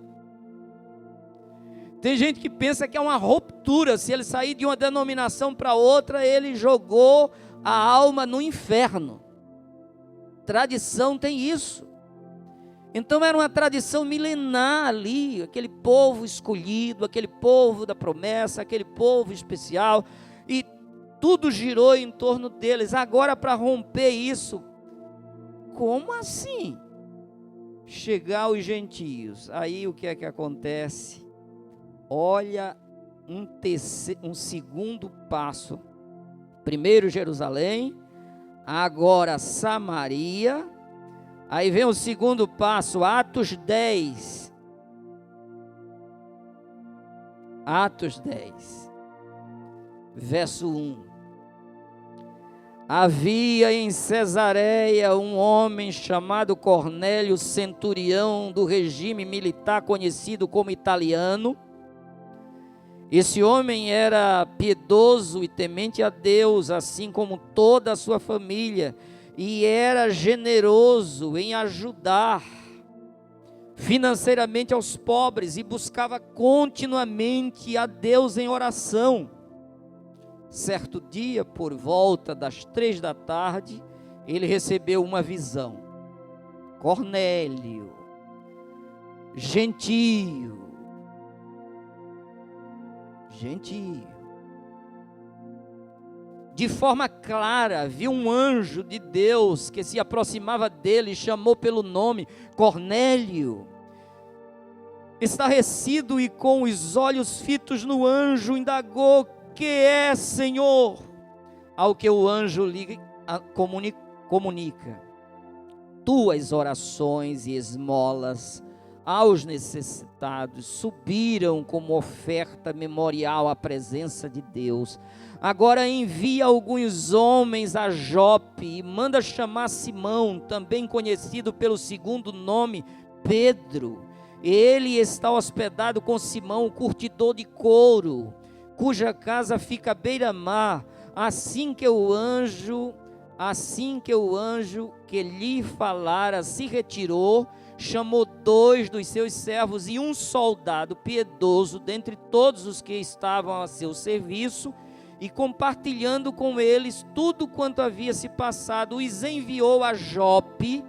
Tem gente que pensa que é uma ruptura, se ele sair de uma denominação para outra, ele jogou a alma no inferno. Tradição tem isso. Então era uma tradição milenar ali, aquele povo escolhido, aquele povo da promessa, aquele povo especial, e tudo girou em torno deles. Agora, para romper isso, como assim? Chegar os gentios, aí o que é que acontece? Olha um segundo passo. Primeiro Jerusalém, agora Samaria. Aí vem o segundo passo, Atos 10. Atos 10, verso 1. Havia em Cesareia um homem chamado Cornélio, centurião do regime militar conhecido como italiano. Esse homem era piedoso e temente a Deus, assim como toda a sua família, e era generoso em ajudar financeiramente aos pobres e buscava continuamente a Deus em oração. Certo dia, por volta das 3 da tarde, ele recebeu uma visão. Cornélio, gentio, de forma clara, viu um anjo de Deus que se aproximava dele e chamou pelo nome: Cornélio. Estarrecido e com os olhos fitos no anjo, indagou: que é, Senhor? Ao que o anjo lhe comunica: tuas orações e esmolas aos necessitados subiram como oferta memorial à presença de Deus. Agora envia alguns homens a Jope e manda chamar Simão, também conhecido pelo segundo nome, Pedro. Ele está hospedado com Simão, o curtidor de couro, cuja casa fica à beira-mar. Assim que o anjo que lhe falara se retirou, chamou 2 dos seus servos e um soldado piedoso dentre todos os que estavam a seu serviço, e compartilhando com eles tudo quanto havia se passado, os enviou a Jope.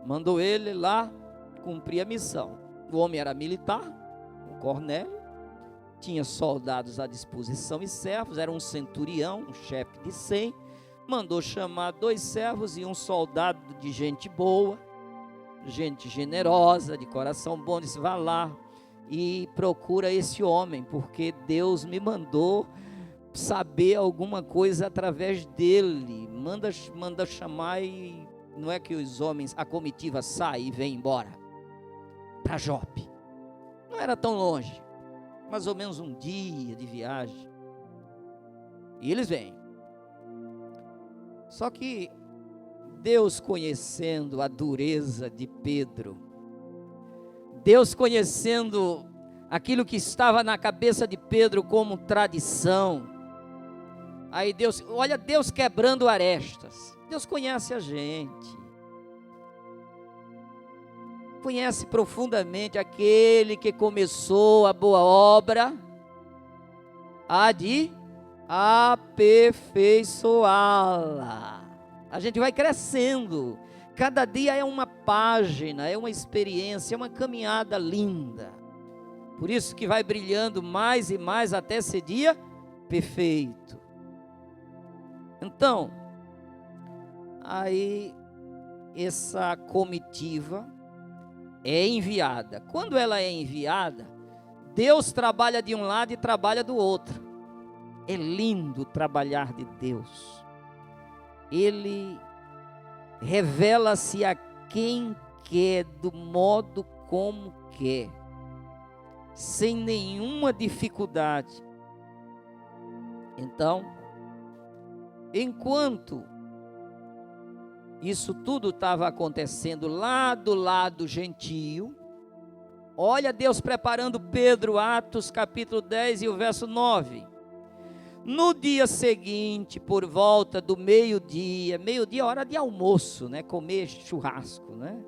Mandou ele lá cumprir a missão. O homem era militar, o Cornélio, tinha soldados à disposição e servos, era um centurião, um chefe de 100, mandou chamar 2 servos e um soldado de gente boa, gente generosa, de coração bom. Disse: vá lá e procura esse homem, porque Deus me mandou saber alguma coisa através dele. Manda chamar. E não é que os homens, a comitiva sai e vem embora para Jope. Não era tão longe, mais ou menos um dia de viagem. E eles vêm. Só que Deus, conhecendo a dureza de Pedro, Deus conhecendo aquilo que estava na cabeça de Pedro como tradição, aí Deus, olha, Deus quebrando arestas. Deus conhece a gente, conhece profundamente aquele que começou a boa obra, há de aperfeiçoá-la. A gente vai crescendo, cada dia é uma página, é uma experiência, é uma caminhada linda. Por isso que vai brilhando mais e mais até ser dia perfeito. Então, aí essa comitiva é enviada. Quando ela é enviada, Deus trabalha de um lado e trabalha do outro. É lindo trabalhar de Deus. Ele revela-se a quem quer, do modo como quer, sem nenhuma dificuldade. Então, enquanto Isso tudo estava acontecendo lá do lado gentio. Olha Deus preparando Pedro, Atos capítulo 10 e o verso 9. No dia seguinte, por volta do meio-dia, hora de almoço, né? Comer churrasco, né?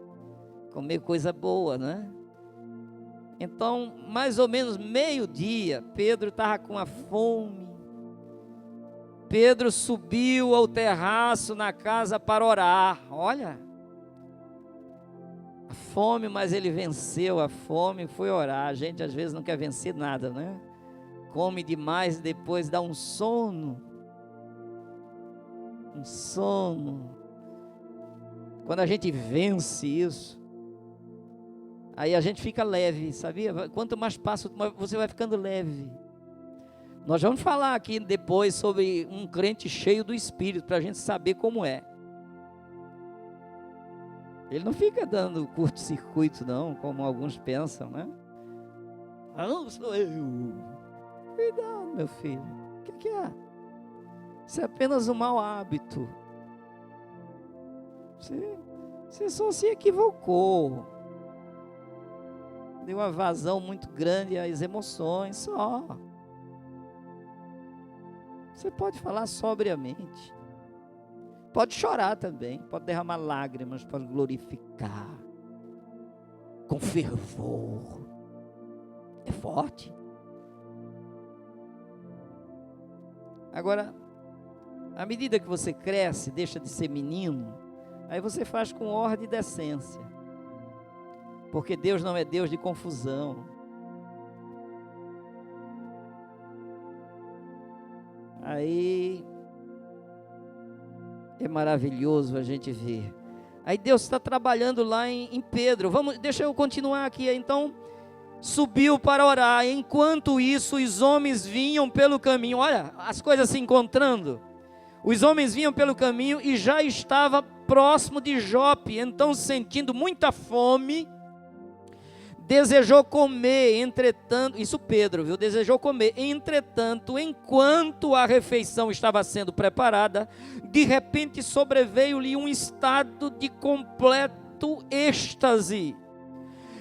Comer coisa boa, né? Então, mais ou menos meio-dia, Pedro estava com a fome. Pedro subiu ao terraço na casa para orar. Olha, a fome, mas ele venceu a fome e foi orar. A gente às vezes não quer vencer nada, né? Come demais e depois dá um sono. Um sono. Quando a gente vence isso, aí a gente fica leve, sabia? Quanto mais passa, você vai ficando leve. Nós vamos falar aqui depois sobre um crente cheio do Espírito, para a gente saber como é. Ele não fica dando curto-circuito não, como alguns pensam, né? Ah, não sou eu. Cuidado, meu filho. O que é? Isso é apenas um mau hábito. Você só se equivocou. Deu uma vazão muito grande às emoções, só. Você pode falar sobriamente. Pode chorar também, pode derramar lágrimas, pode glorificar. Com fervor. É forte. Agora, à medida que você cresce, deixa de ser menino, aí você faz com ordem e decência. Porque Deus não é Deus de confusão. Aí é maravilhoso a gente ver. Aí Deus está trabalhando lá em Pedro. Deixa eu continuar aqui. Então, subiu para orar. Enquanto isso, os homens vinham pelo caminho. Olha, as coisas se encontrando. Os homens vinham pelo caminho e já estava próximo de Jope. Então, sentindo muita fome, desejou comer, entretanto, isso Pedro, viu? Desejou comer, entretanto, enquanto a refeição estava sendo preparada, de repente sobreveio-lhe um estado de completo êxtase.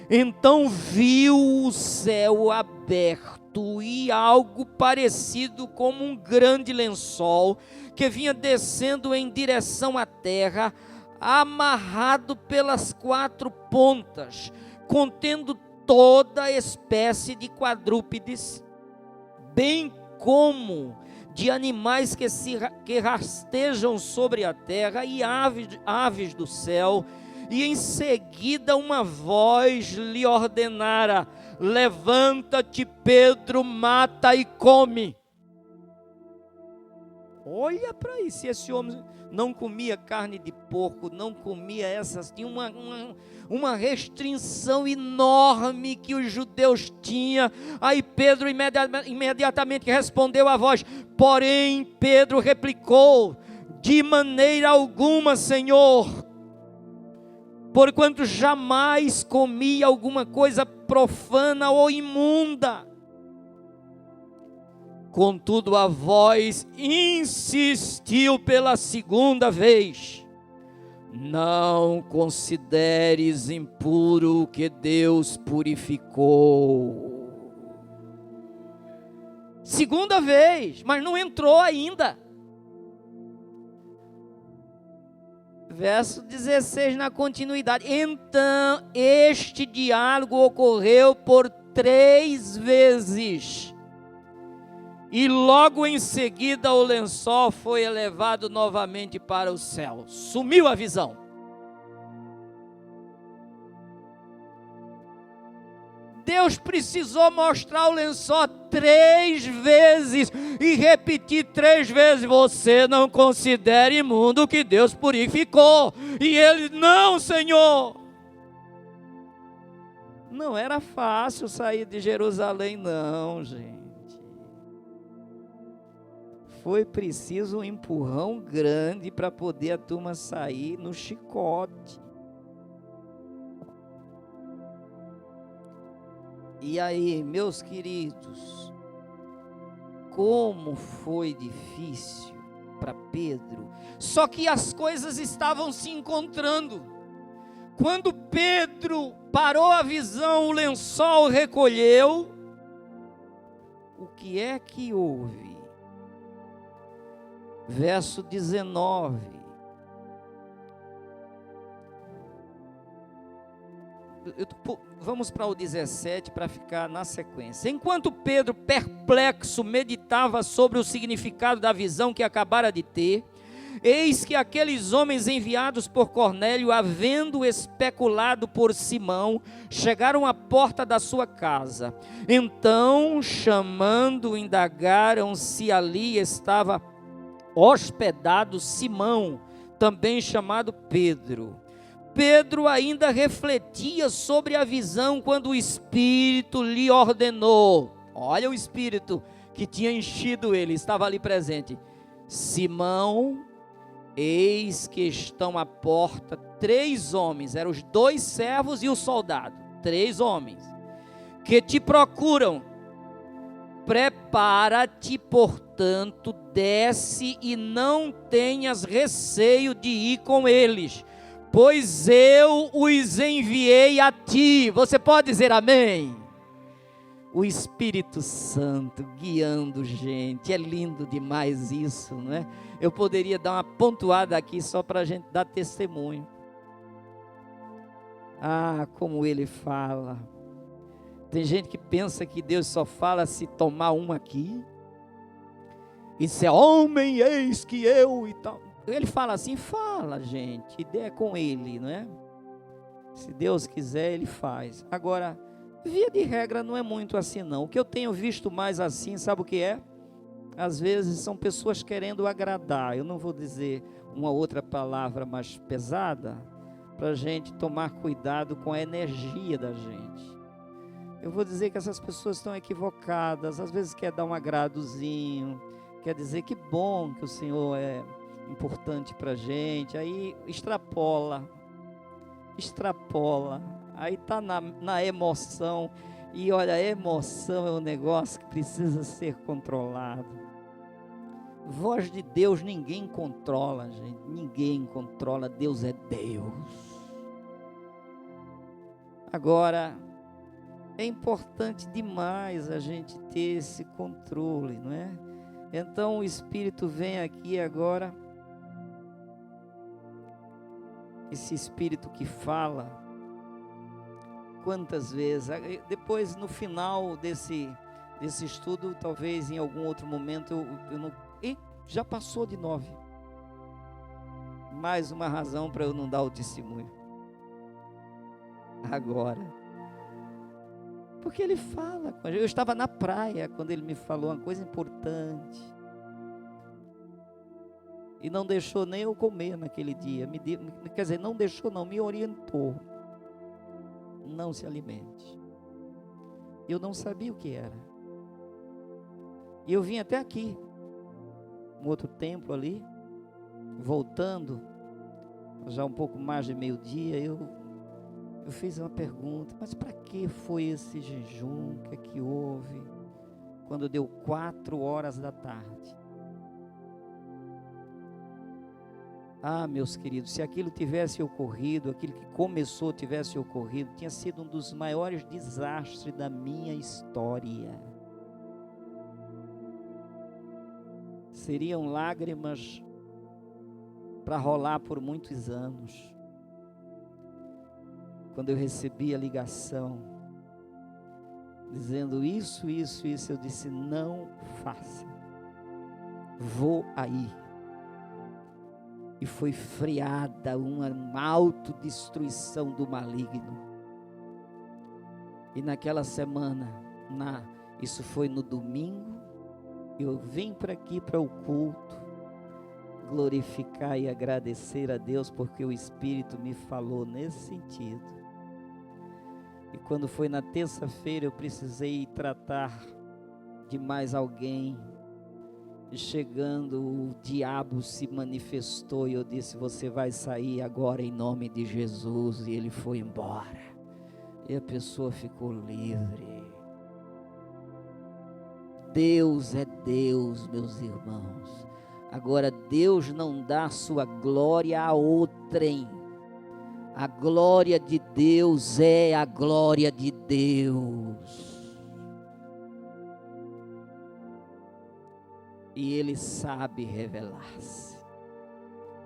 Então viu o céu aberto e algo parecido como um grande lençol que vinha descendo em direção à terra, amarrado pelas 4 pontas, contendo toda espécie de quadrúpedes, bem como de animais que rastejam sobre a terra e aves do céu. E em seguida uma voz lhe ordenara: levanta-te, Pedro, mata e come. Olha para isso, esse homem não comia carne de porco, não comia essas, tinha uma restrição enorme que os judeus tinham. Aí Pedro imediatamente respondeu à voz, porém Pedro replicou, de maneira alguma, Senhor, porquanto jamais comi alguma coisa profana ou imunda. Contudo, a voz insistiu pela segunda vez: não consideres impuro o que Deus purificou. Segunda vez, mas não entrou ainda. Verso 16 na continuidade. Então, este diálogo ocorreu por 3 vezes. E logo em seguida o lençol foi elevado novamente para o céu. Sumiu a visão. Deus precisou mostrar o lençol 3 vezes e repetir 3 vezes: você não considera imundo o que Deus purificou. E ele: não, Senhor. Não era fácil sair de Jerusalém, não, gente. Foi preciso um empurrão grande para poder a turma sair no chicote. E aí, meus queridos, como foi difícil para Pedro. Só que as coisas estavam se encontrando. Quando Pedro parou a visão, o lençol recolheu. O que é que houve? Verso 19. Vamos para o 17 para ficar na sequência. Enquanto Pedro, perplexo, meditava sobre o significado da visão que acabara de ter, eis que aqueles homens enviados por Cornélio, havendo especulado por Simão, chegaram à porta da sua casa. Então, chamando, indagaram se ali estava hospedado Simão, também chamado Pedro. Pedro ainda refletia sobre a visão quando o Espírito lhe ordenou. Olha o Espírito que tinha enchido ele, estava ali presente. Simão, eis que estão à porta 3 homens, eram os 2 servos e o soldado, 3 homens, que te procuram. Prepara-te, portanto, desce e não tenhas receio de ir com eles, pois eu os enviei a ti. Você pode dizer amém? O Espírito Santo guiando gente, é lindo demais isso, não é? Eu poderia dar uma pontuada aqui só para a gente dar testemunho. Ah, como ele fala. Tem gente que pensa que Deus só fala se tomar uma aqui. Isso é homem, eis que eu e tal. Ele fala assim, fala gente, ideia é com ele, não é? Se Deus quiser, ele faz. Agora, via de regra não é muito assim não. O que eu tenho visto mais assim, sabe o que é? Às vezes são pessoas querendo agradar. Eu não vou dizer uma outra palavra mais pesada, para a gente tomar cuidado com a energia da gente. Eu vou dizer que essas pessoas estão equivocadas. Às vezes quer dar um agradozinho, quer dizer que bom que o Senhor é importante para a gente, aí extrapola, aí está na emoção, e olha, a emoção é um negócio que precisa ser controlado. Voz de Deus ninguém controla, gente, ninguém controla, Deus é Deus. Agora, é importante demais a gente ter esse controle, não é? Então o Espírito vem aqui agora, esse Espírito que fala, quantas vezes, depois no final desse estudo, talvez em algum outro momento, eu não, já passou de 9, mais uma razão para eu não dar o testemunho, agora, porque ele fala, eu estava na praia, quando ele me falou uma coisa importante, e não deixou nem eu comer naquele dia, quer dizer, não deixou não, me orientou, não se alimente. Eu não sabia o que era, e eu vim até aqui, um outro templo ali, voltando, já um pouco mais de meio-dia, eu fiz uma pergunta, mas para que foi esse jejum, o que é que houve, quando deu 4 horas da tarde, meus queridos, se aquilo tivesse ocorrido, aquilo que começou tivesse ocorrido, tinha sido um dos maiores desastres da minha história, seriam lágrimas para rolar por muitos anos. Quando eu recebi a ligação, dizendo isso, eu disse, não faça, vou aí. E foi freada uma autodestruição do maligno. E naquela semana, isso foi no domingo, eu vim para aqui para o culto, glorificar e agradecer a Deus, porque o Espírito me falou nesse sentido. E quando foi na terça-feira, eu precisei tratar de mais alguém. E chegando, o diabo se manifestou e eu disse, você vai sair agora em nome de Jesus. E ele foi embora. E a pessoa ficou livre. Deus é Deus, meus irmãos. Agora, Deus não dá a sua glória a outrem. A glória de Deus é a glória de Deus. E Ele sabe revelar-se.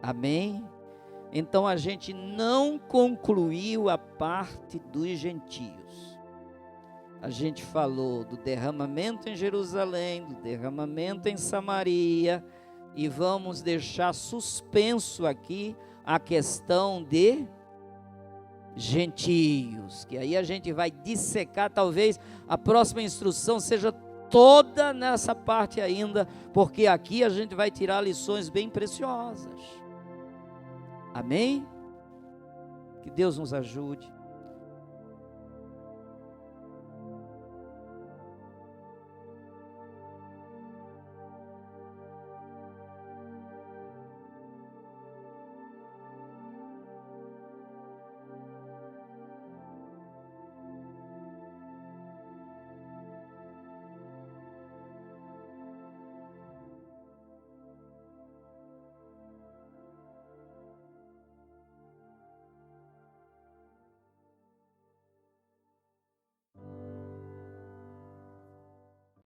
Amém? Então a gente não concluiu a parte dos gentios. A gente falou do derramamento em Jerusalém, do derramamento em Samaria, e vamos deixar suspenso aqui a questão de gentios, que aí a gente vai dissecar. Talvez a próxima instrução seja toda nessa parte ainda, porque aqui a gente vai tirar lições bem preciosas. Amém? Que Deus nos ajude.